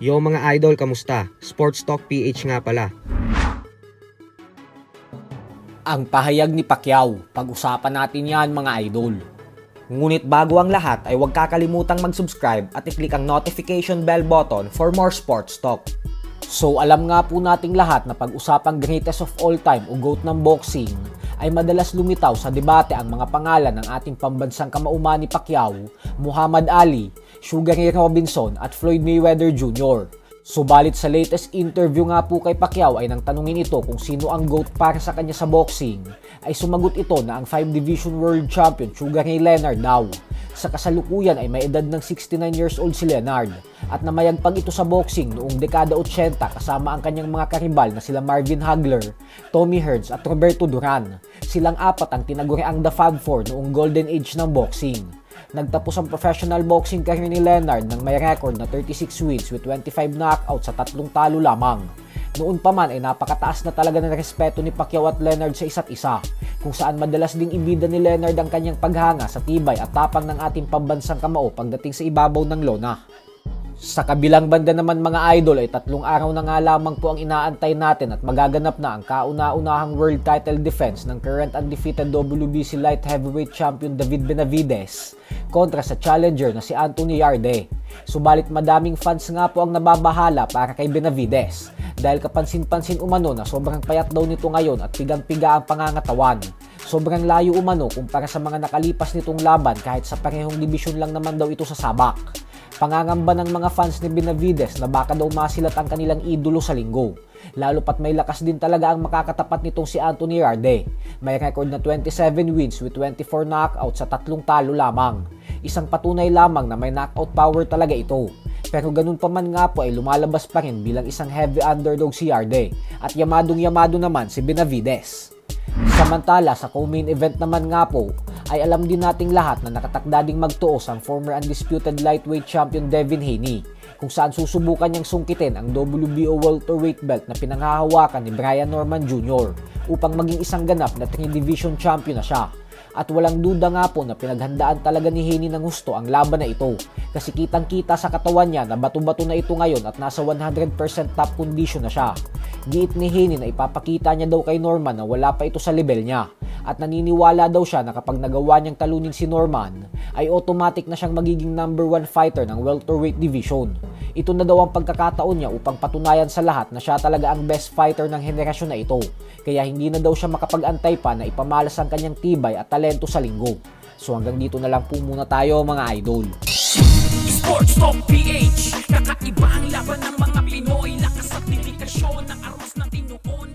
Yo mga idol, kamusta? Sports Talk PH nga pala. Ang pahayag ni Pacquiao, pag-usapan natin yan mga idol. Ngunit bago ang lahat ay huwag kakalimutang mag-subscribe at i-click ang notification bell button for more sports talk. So alam nga po nating lahat na pag-usapang greatest of all time o GOAT ng boxing ay madalas lumitaw sa debate ang mga pangalan ng ating pambansang kamauman ni Pacquiao, Muhammad Ali, Sugar Ray Robinson at Floyd Mayweather Jr. Subalit sa latest interview nga po kay Pacquiao ay nang tanungin ito kung sino ang GOAT para sa kanya sa boxing, ay sumagot ito na ang 5 Division World Champion Sugar Ray Leonard daw. Sa kasalukuyan ay may edad ng 69 years old si Leonard at namayagpag ito sa boxing noong dekada 80 kasama ang kanyang mga karibal na sila Marvin Hagler, Tommy Hearns at Roberto Duran. Silang apat ang tinaguriang The Fab Four noong golden age ng boxing. Nagtapos ang professional boxing career ni Leonard nang may record na 36 wins with 25 knockouts sa 3 talo lamang. Noon pa man ay napakataas na talaga ng respeto ni Pacquiao at Leonard sa isa't isa, kung saan madalas ding ibida ni Leonard ang kanyang paghanga sa tibay at tapang ng ating pambansang kamao pagdating sa ibabaw ng lona. Sa kabilang banda naman mga idol ay 3 araw na nga lamang po ang inaantay natin at magaganap na ang kauna-unahang world title defense ng current undefeated WBC light heavyweight champion David Benavidez kontra sa challenger na si Anthony Yarde. Subalit madaming fans nga po ang nababahala para kay Benavidez dahil kapansin-pansin umano na sobrang payat daw nito ngayon at pigang-piga ang pangangatawan. Sobrang layo umano kumpara sa mga nakalipas nitong laban kahit sa parehong dibisyon lang naman daw ito sa sabak. Pangangamba ng mga fans ni Benavidez na baka daw masilat ang kanilang idolo sa linggo. Lalo pat may lakas din talaga ang makakatapat nitong si Anthony Yarde. May record na 27 wins with 24 knockouts sa 3 talo lamang. Isang patunay lamang na may knockout power talaga ito. Pero ganun pa man nga po ay lumalabas pa rin bilang isang heavy underdog si Yarde at yamadong-yamado naman si Benavidez. Samantala sa co-main event naman nga po ay alam din nating lahat na nakatakda ding magtuos ang former undisputed lightweight champion Devin Haney, kung saan susubukan niyang sungkitin ang WBO welterweight belt na pinanghahawakan ni Brian Norman Jr. upang maging isang ganap na 3 division champion na siya. At walang duda nga po na pinaghandaan talaga ni Haney ng gusto ang laban na ito kasi kitang-kita sa katawan niya na bato-bato na ito ngayon at nasa 100% top condition na siya. Giit ni Haney na ipapakita niya daw kay Norman na wala pa ito sa level niya at naniniwala daw siya na kapag nagawa niyang talunin si Norman ay automatic na siyang magiging number 1 fighter ng welterweight division. Ito na daw ang pagkakataon niya upang patunayan sa lahat na siya talaga ang best fighter ng henerasyon na ito. Kaya hindi na daw siya makapag-antay pa na ipamalas ang kanyang tibay at talento sa linggo. So hanggang dito na lang po muna tayo mga idol. Sports Talk PH, kakaiba ang laban ng mga Pinoy, lakas at dedikasyon ng aros ng tinuon.